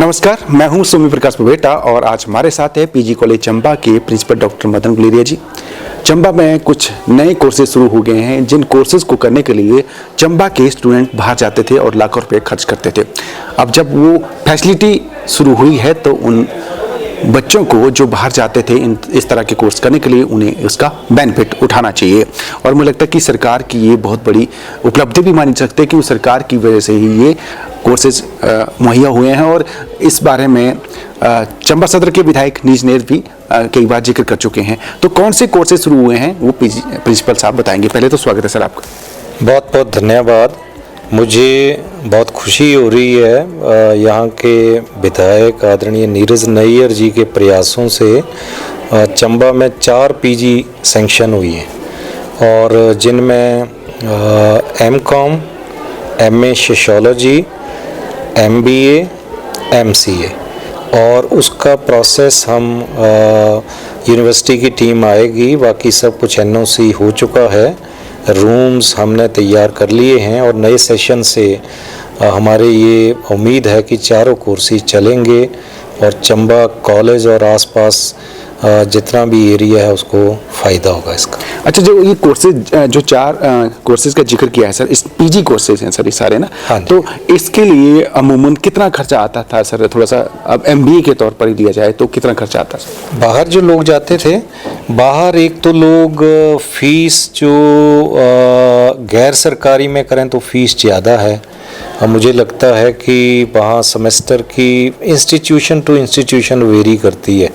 नमस्कार, मैं हूं सोमी प्रकाश पवेटा और आज हमारे साथ है पीजी कॉलेज चंबा के प्रिंसिपल डॉक्टर मदन गुलेरिया जी। चंबा में कुछ नए कोर्सेज शुरू हो गए हैं जिन कोर्सेज को करने के लिए चंबा के स्टूडेंट बाहर जाते थे और लाखों रुपए खर्च करते थे। अब जब वो फैसिलिटी शुरू हुई है तो उन बच्चों को जो बाहर जाते थे इस तरह के कोर्स करने के लिए उन्हें उसका बेनिफिट उठाना चाहिए। और मुझे लगता है कि सरकार की ये बहुत बड़ी उपलब्धि भी मानी जा सकती है कि सरकार की वजह से ही ये कोर्सेज मुहैया हुए हैं। और इस बारे में चंबा सदर के विधायक नीज नेर भी कई बार जिक्र कर चुके हैं। तो कौन से कोर्सेज शुरू हुए हैं वो प्रिंसिपल साहब बताएंगे। पहले तो स्वागत है सर आपका। बहुत बहुत धन्यवाद। मुझे बहुत खुशी हो रही है यहाँ के विधायक आदरणीय नीरज नैयर जी के प्रयासों से चंबा में 4 पीजी सैंक्शन हुई हैं और जिनमें MCom, MA sociology, MBA, MCA और उसका प्रोसेस हम यूनिवर्सिटी की टीम आएगी। बाकी सब कुछ एनओसी हो चुका है, रूम्स हमने तैयार कर लिए हैं और नए सेशन से हमारे ये उम्मीद है कि चारों कोर्सेज चलेंगे और चंबा कॉलेज और आसपास जितना भी एरिया है उसको फ़ायदा होगा इसका। अच्छा, जो ये कोर्सेज जो 4 कोर्सेज का जिक्र किया है सर, इस पीजी कोर्सेज हैं सर ये सारे ना। हाँ, तो इसके लिए अमूमन कितना खर्चा आता था सर? थोड़ा सा अब एमबीए के तौर पर ही लिया जाए तो कितना खर्चा आता सर? बाहर जो लोग जाते थे, बाहर एक तो लोग फीस जो गैर सरकारी में करें तो फीस ज़्यादा है। मुझे लगता है कि वहाँ सेमेस्टर की इंस्टीट्यूशन टू इंस्टीट्यूशन वेरी करती है,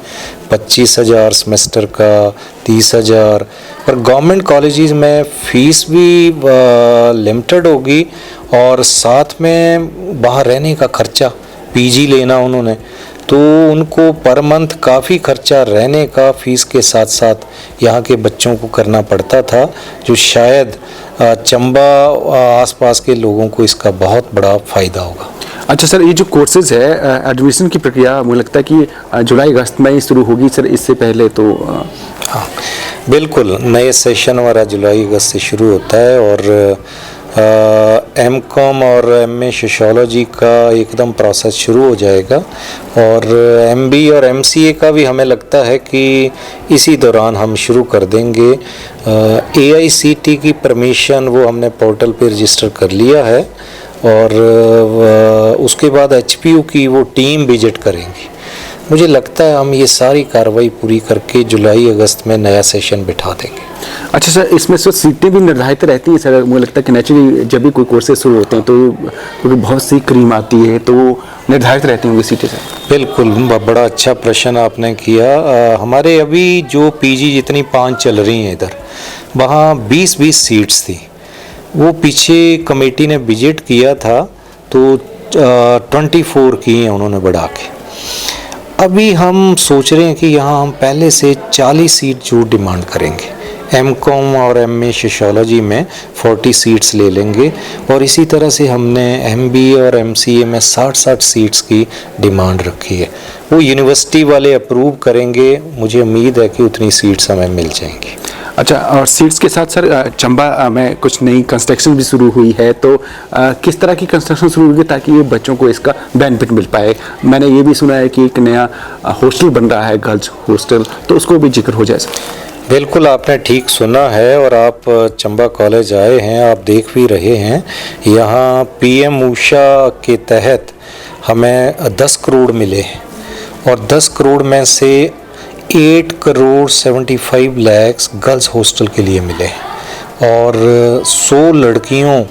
25,000 सेमेस्टर का, 30,000। पर गवर्नमेंट कॉलेजेस में फ़ीस भी लिमिटेड होगी और साथ में बाहर रहने का खर्चा, पीजी लेना उन्होंने तो उनको पर मंथ काफ़ी खर्चा रहने का फ़ीस के साथ साथ यहाँ के बच्चों को करना पड़ता था, जो शायद चंबा आसपास के लोगों को इसका बहुत बड़ा फ़ायदा होगा। अच्छा सर, ये जो कोर्सेज है एडमिशन की प्रक्रिया मुझे लगता है कि जुलाई अगस्त में ही शुरू होगी सर, इससे पहले तो हाँ बिल्कुल, नए सेशन हमारा जुलाई अगस्त से शुरू होता है और एमकॉम और एमए सोशियोलॉजी का एकदम प्रोसेस शुरू हो जाएगा और एमबी और एमसीए का भी हमें लगता है कि इसी दौरान हम शुरू कर देंगे। एआईसीटी की परमिशन वो हमने पोर्टल पे रजिस्टर कर लिया है और उसके बाद एचपीयू की वो टीम विजिट करेंगी। मुझे लगता है हम ये सारी कार्रवाई पूरी करके जुलाई अगस्त में नया सेशन बिठा देंगे। अच्छा सर, इसमें सर सीटें भी निर्धारित रहती हैं सर? मुझे लगता है कि नेचुरली जब भी कोई कोर्सेज शुरू होते हैं तो क्योंकि बहुत सी क्रीम आती है तो निर्धारित रहती होंगी सीटें सर? बिल्कुल, बड़ा अच्छा प्रश्न आपने किया। हमारे अभी जो पीजी जितनी 5 चल रही हैं इधर, वहाँ 20-20 सीट्स थी। वो पीछे कमेटी ने विजिट किया था तो 24 की हैं उन्होंने बढ़ा के। अभी हम सोच रहे हैं कि यहाँ हम पहले से 40 सीट जो डिमांड करेंगे। एमकॉम और एमए सोशियोलॉजी में 40 सीट्स ले लेंगे और इसी तरह से हमने एमबीए और एमसीए में 60-60 सीट्स की डिमांड रखी है। वो यूनिवर्सिटी वाले अप्रूव करेंगे, मुझे उम्मीद है कि उतनी सीट्स हमें मिल जाएंगी। अच्छा, और सीट्स के साथ सर चंबा में कुछ नई कंस्ट्रक्शन भी शुरू हुई है तो किस तरह की कंस्ट्रक्शन शुरू हुई ताकि ये बच्चों को इसका बेनिफिट मिल पाए? मैंने ये भी सुना है कि एक नया हॉस्टल बन रहा है, गर्ल्स हॉस्टल, तो उसको भी जिक्र हो जाए सर। बिल्कुल, आपने ठीक सुना है और आप चंबा कॉलेज आए हैं, आप देख भी रहे हैं। यहाँ पीएम ऊषा के तहत हमें 10 करोड़ मिले और 10 करोड़ में से 8 करोड़ 75 लाख गर्ल्स हॉस्टल के लिए मिले और 100 लड़कियों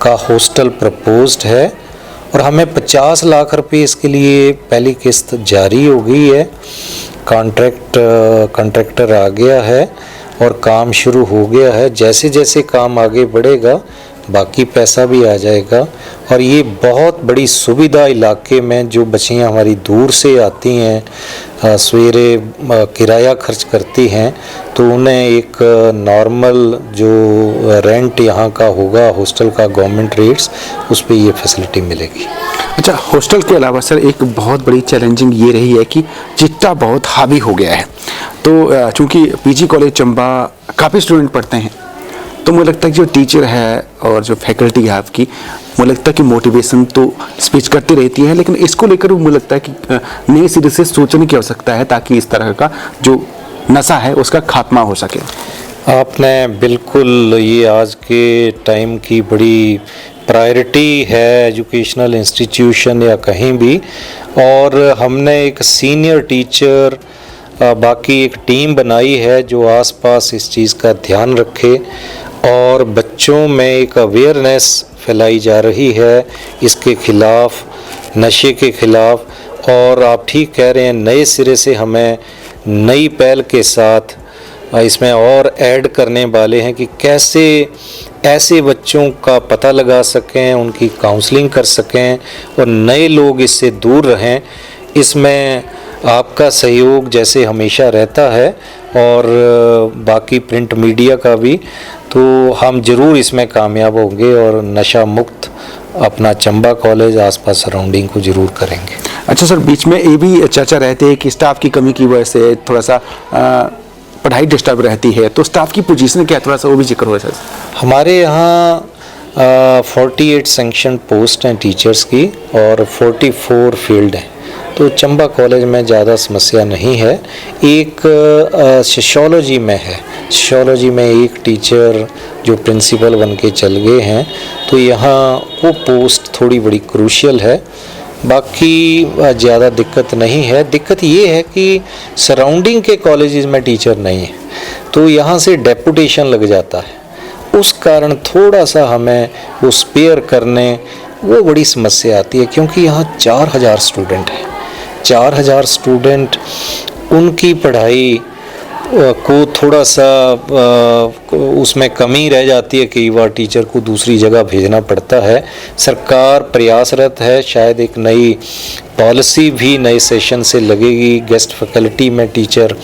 का हॉस्टल प्रपोज्ड है और हमें 50 लाख रुपए इसके लिए पहली किस्त जारी हो गई है। कॉन्ट्रैक्टर आ गया है और काम शुरू हो गया है। जैसे जैसे काम आगे बढ़ेगा बाकी पैसा भी आ जाएगा और ये बहुत बड़ी सुविधा इलाके में जो बच्चियाँ हमारी दूर से आती हैं, सवेरे किराया खर्च करती हैं तो उन्हें एक नॉर्मल जो रेंट यहाँ का होगा हॉस्टल का गवर्नमेंट रेट्स, उस पर ये फैसिलिटी मिलेगी। अच्छा, हॉस्टल के अलावा सर एक बहुत बड़ी चैलेंजिंग ये रही है कि चिट्टा बहुत हावी हो गया है। तो चूँकि पीजी कॉलेज चंबा काफ़ी स्टूडेंट पढ़ते हैं तो मुझे लगता है कि जो टीचर है और जो फैकल्टी है आपकी, मुझे लगता है कि मोटिवेशन तो स्पीच करती रहती है, लेकिन इसको लेकर मुझे लगता है कि नए सिरे से सोचने की आवश्यकता है ताकि इस तरह का जो नशा है उसका खात्मा हो सके। आपने बिल्कुल, ये आज के टाइम की बड़ी प्रायोरिटी है एजुकेशनल इंस्टीट्यूशन या कहीं भी। और हमने एक सीनियर टीचर बाकी एक टीम बनाई है जो आसपास इस चीज़ का ध्यान रखे और बच्चों में एक अवेयरनेस फैलाई जा रही है इसके खिलाफ, नशे के खिलाफ। और आप ठीक कह रहे हैं, नए सिरे से हमें नई पहल के साथ इसमें और ऐड करने वाले हैं कि कैसे ऐसे बच्चों का पता लगा सकें, उनकी काउंसलिंग कर सकें और नए लोग इससे दूर रहें। इसमें आपका सहयोग जैसे हमेशा रहता है और बाकी प्रिंट मीडिया का भी, तो हम ज़रूर इसमें कामयाब होंगे और नशा मुक्त अपना चंबा कॉलेज आसपास सराउंडिंग को ज़रूर करेंगे। अच्छा सर, बीच में ये भी चर्चा रहती है कि स्टाफ की कमी की वजह से थोड़ा सा पढ़ाई डिस्टर्ब रहती है, तो स्टाफ की पोजीशन क्या, थोड़ा सा वो भी जिक्र हो सर। हमारे यहाँ 48 सैंक्शन पोस्ट हैं टीचर्स की और 44 फील्ड हैं, तो चंबा कॉलेज में ज़्यादा समस्या नहीं है। एक सोशियोलॉजी में है, सोशियोलॉजी में एक टीचर जो प्रिंसिपल बन के चल गए हैं, तो यहाँ वो पोस्ट थोड़ी बड़ी क्रूशियल है। बाकी ज़्यादा दिक्कत नहीं है। दिक्कत ये है कि सराउंडिंग के कॉलेजेस में टीचर नहीं है, तो यहाँ से डेपुटेशन लग जाता है, उस कारण थोड़ा सा हमें वो स्पेयर करने वो बड़ी समस्या आती है, क्योंकि यहाँ 4000 स्टूडेंट हैं। 4000 स्टूडेंट, उनकी पढ़ाई को थोड़ा सा उसमें कमी रह जाती है, कई बार टीचर को दूसरी जगह भेजना पड़ता है। सरकार प्रयासरत है, शायद एक नई पॉलिसी भी नए सेशन से लगेगी, गेस्ट फैकल्टी में टीचर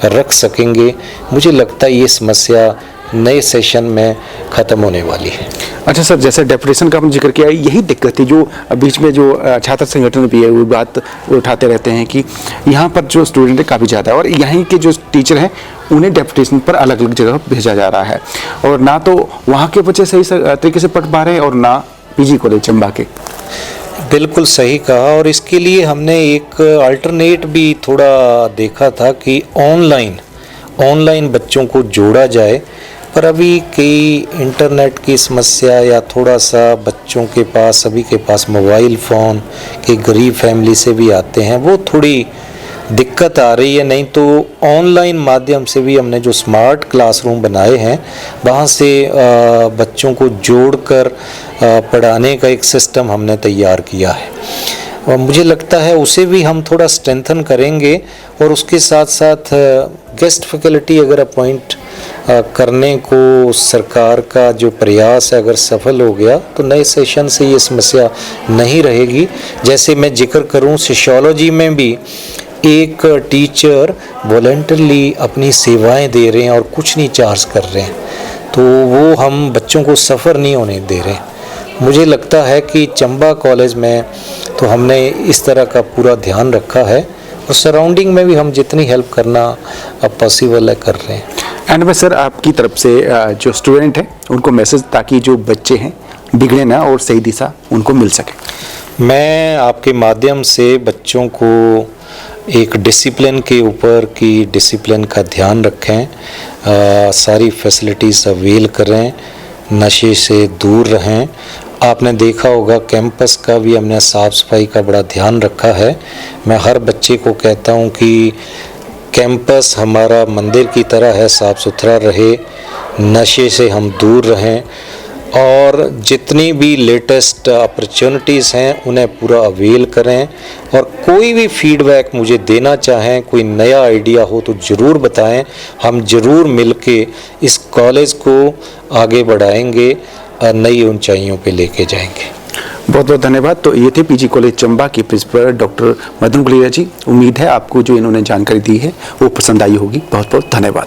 रख सकेंगे। मुझे लगता है ये समस्या नए सेशन में ख़त्म होने वाली है। अच्छा सर, जैसे डेपुटेशन का आपने जिक्र किया, यही दिक्कत थी जो बीच में जो छात्र संगठन भी है वो बात उठाते रहते हैं कि यहाँ पर जो स्टूडेंट है काफ़ी ज़्यादा है और यहीं के जो टीचर हैं उन्हें डेपुटेशन पर अलग अलग जगह भेजा जा रहा है और ना तो वहाँ के बच्चे सही तरीके से पढ़ पा रहे हैं और ना पीजी कॉलेज चंबा के। बिल्कुल सही कहा, और इसके लिए हमने एक अल्टरनेट भी थोड़ा देखा था कि ऑनलाइन बच्चों को जोड़ा जाए, पर अभी कई इंटरनेट की समस्या या थोड़ा सा बच्चों के पास, सभी के पास मोबाइल फ़ोन के गरीब फैमिली से भी आते हैं, वो थोड़ी दिक्कत आ रही है। नहीं तो ऑनलाइन माध्यम से भी हमने जो स्मार्ट क्लासरूम बनाए हैं वहाँ से बच्चों को जोड़कर पढ़ाने का एक सिस्टम हमने तैयार किया है और मुझे लगता है उसे भी हम थोड़ा स्ट्रेंथन करेंगे। और उसके साथ साथ गेस्ट फैकल्टी अगर अपॉइंट करने को सरकार का जो प्रयास है अगर सफल हो गया तो नए सेशन से ये समस्या नहीं रहेगी। जैसे मैं जिक्र करूं, सोशियोलॉजी में भी एक टीचर वॉलंटरली अपनी सेवाएं दे रहे हैं और कुछ नहीं चार्ज कर रहे हैं, तो वो हम बच्चों को सफ़र नहीं होने दे रहे हैं। मुझे लगता है कि चंबा कॉलेज में तो हमने इस तरह का पूरा ध्यान रखा है और सराउंडिंग में भी हम जितनी हेल्प करना अब पॉसिबल है कर रहे हैं। एंड में सर, आपकी तरफ से जो स्टूडेंट हैं उनको मैसेज, ताकि जो बच्चे हैं बिगड़े ना और सही दिशा उनको मिल सके। मैं आपके माध्यम से बच्चों को एक डिसिप्लिन के ऊपर कि डिसिप्लिन का ध्यान रखें, सारी फैसिलिटीज़ अवेल करें, नशे से दूर रहें। आपने देखा होगा कैंपस का भी हमने साफ़ सफाई का बड़ा ध्यान रखा है। मैं हर बच्चे को कहता हूँ कि कैंपस हमारा मंदिर की तरह है, साफ़ सुथरा रहे, नशे से हम दूर रहें और जितनी भी लेटेस्ट अपॉर्चुनिटीज़ हैं उन्हें पूरा अवेल करें। और कोई भी फीडबैक मुझे देना चाहें, कोई नया आइडिया हो तो ज़रूर बताएं, हम ज़रूर मिलके इस कॉलेज को आगे बढ़ाएंगे, नई ऊंचाइयों पे लेके जाएंगे। बहुत बहुत धन्यवाद। तो ये थे पीजी कॉलेज चंबा के प्रिंसिपल डॉक्टर मदन गुलेरिया जी। उम्मीद है आपको जो इन्होंने जानकारी दी है वो पसंद आई होगी। बहुत बहुत धन्यवाद।